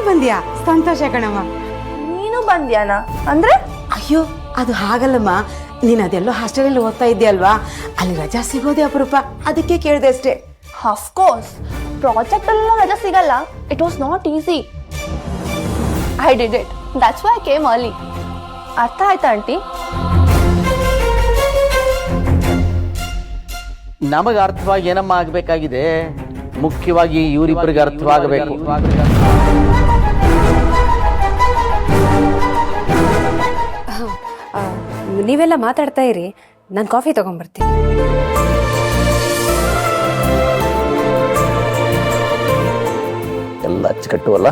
ಬಂದ್ಯಾ? ಸಂತೋಷ ಕಣಮ್ಮ. ನೀನು ಬಂದ್ಯಾನ ಅಂದ್ರೆ? ಅಯ್ಯೋ ಅದು ಹಾಗಲ್ಲಮ್ಮ, ನೀನ್ ಅದೆಲ್ಲೋ ಹಾಸ್ಟೆಲಲ್ಲಿ ಓದ್ತಾ ಇದ್ದೀಯಲ್ವಾ, ಅಲ್ಲಿ ರಜಾ ಸಿಗೋದೇ ಅಪರೂಪ, ಅದಕ್ಕೆ ಕೇಳಿದೆ ಅಷ್ಟೇ. ಅಫ್ಕೋರ್ಸ್ ಪ್ರಾಜೆಕ್ಟ್ ಎಲ್ಲ ರಜಾ ಸಿಗಲ್ಲ. It was not easy. I did it, that's why I came early. ಅರ್ಥ ಆಯ್ತಾ ಆಂಟಿ? ನಮಗೆ ಅರ್ಥವಾಗಿ ಏನಮ್ಮ ಆಗಬೇಕಾಗಿದೆ, ಮುಖ್ಯವಾಗಿ ಇವರಿಬ್ಬರಿಗೆ ಅರ್ಥವಾಗಬೇಕು. ನೀವೆಲ್ಲ ಮಾತಾಡ್ತಾ ಇರಿ, ನಾನು ಕಾಫಿ ತಗೊಂಡ್ಬರ್ತೀನಿ. ಎಲ್ಲ ಅಚ್ಚುಕಟ್ಟುವಲ್ಲ.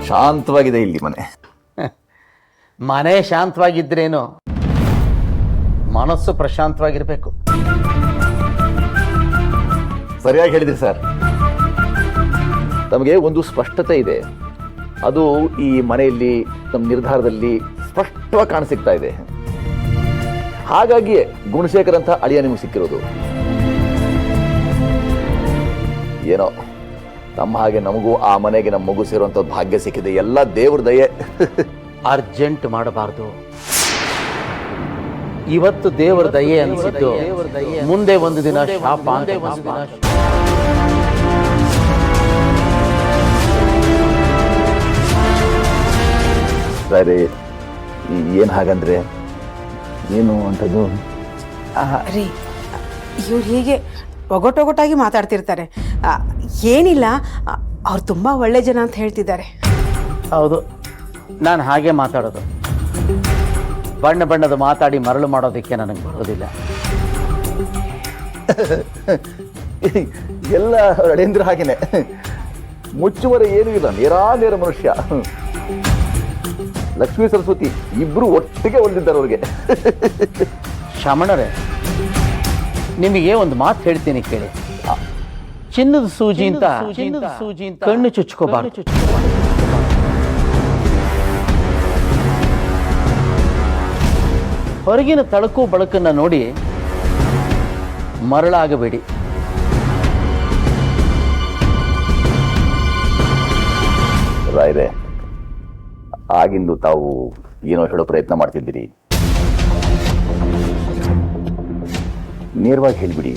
ಶಾಂತವಾಗಿದೆ ಇಲ್ಲಿ ಮನೆ. ಮನೆ ಶಾಂತವಾಗಿದ್ರೇನು, ಮನಸ್ಸು ಪ್ರಶಾಂತವಾಗಿರ್ಬೇಕು. ಸರಿಯಾಗಿ ಹೇಳಿದ್ರಿ ಸರ್. ನಮಗೆ ಒಂದು ಸ್ಪಷ್ಟತೆ ಇದೆ, ಅದು ಈ ಮನೆಯಲ್ಲಿ ನಮ್ಮ ನಿರ್ಧಾರದಲ್ಲಿ ಸ್ಪಷ್ಟವಾಗಿ ಕಾಣಸಿಗ್ತಾ ಇದೆ. ಹಾಗಾಗಿಯೇ ಗುಣಶೇಖರ್ ಅಂತ ಅಳಿಯ ನಿಮಗೆ ಸಿಕ್ಕಿರೋದು. ಏನೋ ನಮ್ಮ ಹಾಗೆ ನಮಗೂ ಆ ಮನೆಗೆ ನಮ್ಮ ಮಗು ಸೇರುವಂತ ಭಾಗ್ಯ ಸಿಕ್ಕಿದೆ. ಎಲ್ಲ ದೇವ್ರ ದಯೆ. ಅರ್ಜೆಂಟ್ ಮಾಡಬಾರ್ದು. ಇವತ್ತು ದೇವರ ದಯೆ ಅನಿಸಿದ್ದು ಮುಂದೆ ಒಂದು ದಿನ ಶಾಪ ಅಂತ ಭಾವಿಸಬಾರ್ದು. ಸರಿ, ಏನು ಹಾಗಂದ್ರೆ ಏನು ಅಂತದ್ದು? ರೀ, ಇವ್ರು ಹೀಗೆ ಒಗೊಟೊಗೊಟ್ಟಾಗಿ ಮಾತಾಡ್ತಿರ್ತಾರೆ. ಏನಿಲ್ಲ, ಅವ್ರು ತುಂಬ ಒಳ್ಳೆ ಜನ ಅಂತ ಹೇಳ್ತಿದ್ದಾರೆ. ಹೌದು, ನಾನು ಹಾಗೆ ಮಾತಾಡೋದು. ಬಣ್ಣ ಬಣ್ಣದ ಮಾತಾಡಿ ಮರಳು ಮಾಡೋದಕ್ಕೆ ನನಗೆ ಬರೋದಿಲ್ಲ. ಎಲ್ಲ ಅಡೇಂದ್ರ ಹಾಗೇನೆ, ಮುಚ್ಚುವರೆ ಏನೂ ಇಲ್ಲ, ನೇರ ಮನುಷ್ಯ. ಲಕ್ಷ್ಮೀ ಸರಸ್ವತಿ ಇಬ್ರು ಒಟ್ಟಿಗೆ ಒಲಿದಿದ್ದಾರೆ ಅವ್ರಿಗೆ. ಶಮಣರೇ, ನಿಮಗೆ ಒಂದು ಮಾತು ಹೇಳ್ತೀನಿ ಕೇಳಿ. ಚಿನ್ನದ ಸೂಜಿ ಅಂತ ಕಣ್ಣು ಚುಚ್ಕೋಬಾರ್ದು. ಹೊರಗಿನ ತಳಕು ಬಳಕನ್ನ ನೋಡಿ ಮರಳಾಗಬೇಡಿ. ರಾಯ್ರೆ, ಆಗಿಂದು ತಾವು ಏನೋ ಹೇಳೋ ಪ್ರಯತ್ನ ಮಾಡ್ತಿದ್ದೀರಿ. ನೇರವಾಗಿ ಹೇಳಿಬಿಡಿ,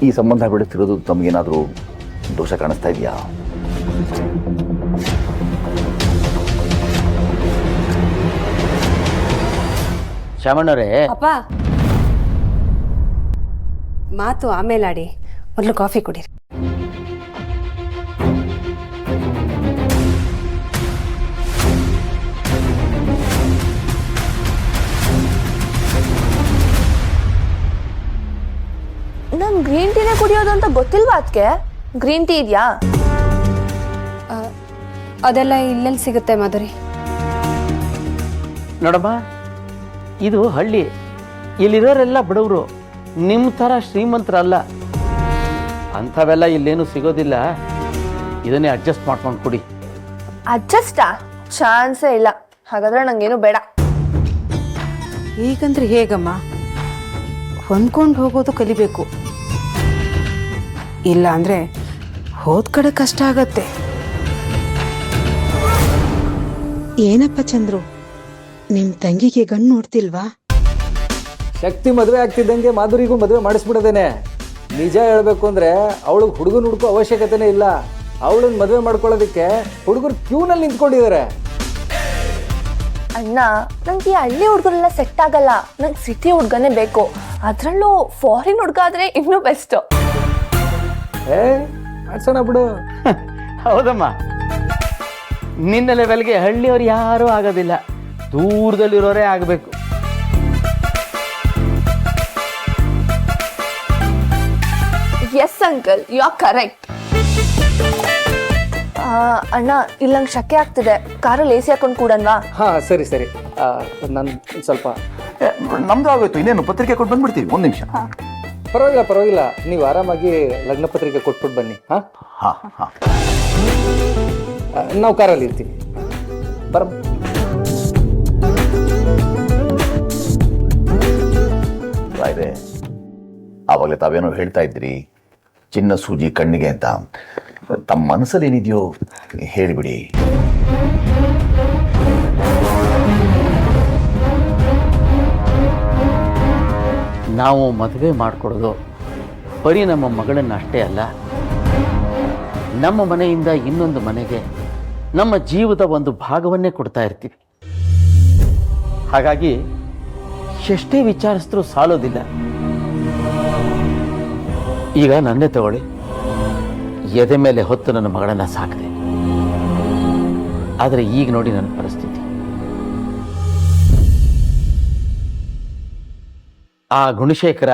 ಈ ಸಂಬಂಧ ಬೆಳೆಸ್ತಿರೋದು ತಮಗೇನಾದರೂ ದೋಷ ಕಾಣಿಸ್ತಾ ಇದೆಯಾ? ಶಮಣರೇ, ಅಪ್ಪ ಮಾತು ಆಮೇಲೆ ಆಡಿ, ಮೊದಲು ಕಾಫಿ ಕುಡೀರಿ. ನಂಗೆ ಗ್ರೀನ್ ಟೀನೇ ಕುಡಿಯೋದು ಅಂತ ಗೊತ್ತಿಲ್ವಾ ಅದಕ್ಕೆ? ಗ್ರೀನ್ ಟೀ ಇದೆಯಾ? ಅದೆಲ್ಲ ಇಲ್ಲೆಲ್ಲಿ ಸಿಗುತ್ತೆ ಮಾಧುರಿ? ನೋಡಮ್ಮ, ಇದು ಹಳ್ಳಿ, ಇಲ್ಲಿರೋರೆಲ್ಲ ಬಡವರು, ನಿಮ್ಮ ಥರ ಶ್ರೀಮಂತರಲ್ಲ. ಅಂಥವೆಲ್ಲ ಇಲ್ಲೇನು ಸಿಗೋದಿಲ್ಲ. ಇದನ್ನೇ ಅಡ್ಜಸ್ಟ್ ಮಾಡ್ಕೊಂಡು ಕುಡಿ. ಅಡ್ಜಸ್ಟಾ? ಚಾನ್ಸೇ ಇಲ್ಲ. ಹಾಗಾದ್ರೆ ನಂಗೇನು ಬೇಡ. ಈಗಂದ್ರೆ ಹೇಗಮ್ಮ? ಹೊಂದ್ಕೊಂಡು ಹೋಗೋದು ಕಲಿಬೇಕು, ಇಲ್ಲ ಅಂದರೆ ಹೋದ ಕಡೆ ಕಷ್ಟ ಆಗತ್ತೆ. ಏನಪ್ಪ ಚಂದ್ರು, ನಿಮ್ಮ ತಂಗಿಗೆ ಗಂಡು ನೋಡ್ತಿಲ್ವಾ? ಶಕ್ತಿ ಮದುವೆ ಆಗ್ತಿದ್ದಂಗೆ ಮಾಧುರಿಗೂ ಮದುವೆ ಮಾಡಿಸ್ಬಿಡದೇನೆ. ನಿಜ ಹೇಳ್ಬೇಕು ಅಂದ್ರೆ ಅವಳಿಗೆ ಹುಡುಗನ ಹುಡುಕೋ ಅವಶ್ಯಕತೆನೇ ಇಲ್ಲ. ಅವಳನ್ನ ಮದುವೆ ಮಾಡ್ಕೊಳ್ಳೋದಕ್ಕೆ ಹುಡುಗರು ಕ್ಯೂನಲ್ಲಿ ನಿಂತ್ಕೊಂಡಿದ್ದಾರೆ. ಅಣ್ಣ, ನಂಗೆ ಈ ಹಳ್ಳಿ ಹುಡುಗರೆಲ್ಲ ಸೆಟ್ ಆಗಲ್ಲ. ನಂಗೆ ಸಿಟಿ ಹುಡುಗನೇ ಬೇಕು, ಅದರಲ್ಲೂ ಫಾರಿನ್ ಹುಡುಗ ಆದ್ರೆ ಇನ್ನೂ ಬೆಸ್ಟ್. ಮಾಡ್ಸೋಣ ಬಿಡು. ಹೌದಮ್ಮ, ನಿನ್ನ ಲೆವೆಲ್ಗೆ ಹಳ್ಳಿಯವರು ಯಾರೂ ಆಗೋದಿಲ್ಲ, ದೂರದಲ್ಲಿರೋರೇ ಆಗಬೇಕು. Yes uncle, you are correct. ಅಣ್ಣ, ಇಲ್ಲಿ ನಂಗೆ ಶಕೆ ಆಗ್ತಿದೆ, ಕಾರಲ್ಲಿ ಎಸಿ ಹಾಕೊಂಡು ಕೂಡನ್ವಾ? ಹಾ ಸರಿ ಸರಿ. ನಾನು ಸ್ವಲ್ಪ ನಮ್ದು ಆಗೋಯ್ತು, ಇನ್ನೇನು ಪತ್ರಿಕೆ ಕೊಟ್ಟು ಬಂದ್ಬಿಡ್ತೀವಿ. ಒಂದು ನಿಮಿಷ. ಪರವಾಗಿಲ್ಲ, ನೀವು ಆರಾಮಾಗಿ ಲಗ್ನ ಪತ್ರಿಕೆ ಕೊಟ್ಬಿಟ್ಟು ಬನ್ನಿ. ನಾವು ಕಾರಲ್ಲಿ ಇರ್ತೀವಿ. ಬರ. ರಾಯ್ರೆ, ಆವಾಗಲೇ ತಾವೇನೋ ಹೇಳ್ತಾ ಇದ್ರಿ, ಚಿನ್ನ ಸೂಜಿ ಕಣ್ಣಿಗೆ ಅಂತ ತಮ್ಮ ಮನಸ್ಸಲ್ಲಿ ಏನಿದೆಯೋ ಹೇಳಿಬಿಡಿ. ನಾವು ಮದುವೆ ಮಾಡಿಕೊಡೋದು ಬರೀ ನಮ್ಮ ಮಗಳನ್ನ ಅಷ್ಟೇ ಅಲ್ಲ, ನಮ್ಮ ಮನೆಯಿಂದ ಇನ್ನೊಂದು ಮನೆಗೆ ನಮ್ಮ ಜೀವದ ಒಂದು ಭಾಗವನ್ನೇ ಕೊಡ್ತಾ ಇರ್ತೀವಿ. ಹಾಗಾಗಿ ಎಷ್ಟೇ ವಿಚಾರಿಸಿದ್ರೂ ಸಾಲೋದಿಲ್ಲ. ಈಗ ನನ್ನೇ ತಗೊಳ್ಳಿ, ಎದೆ ಮೇಲೆ ಹೊತ್ತು ನನ್ನ ಮಗಳನ್ನ ಸಾಕಿದೆ. ಆದರೆ ಈಗ ನೋಡಿ ನನ್ನ ಪರಿಸ್ಥಿತಿ. ಆ ಗುಣಶೇಖರ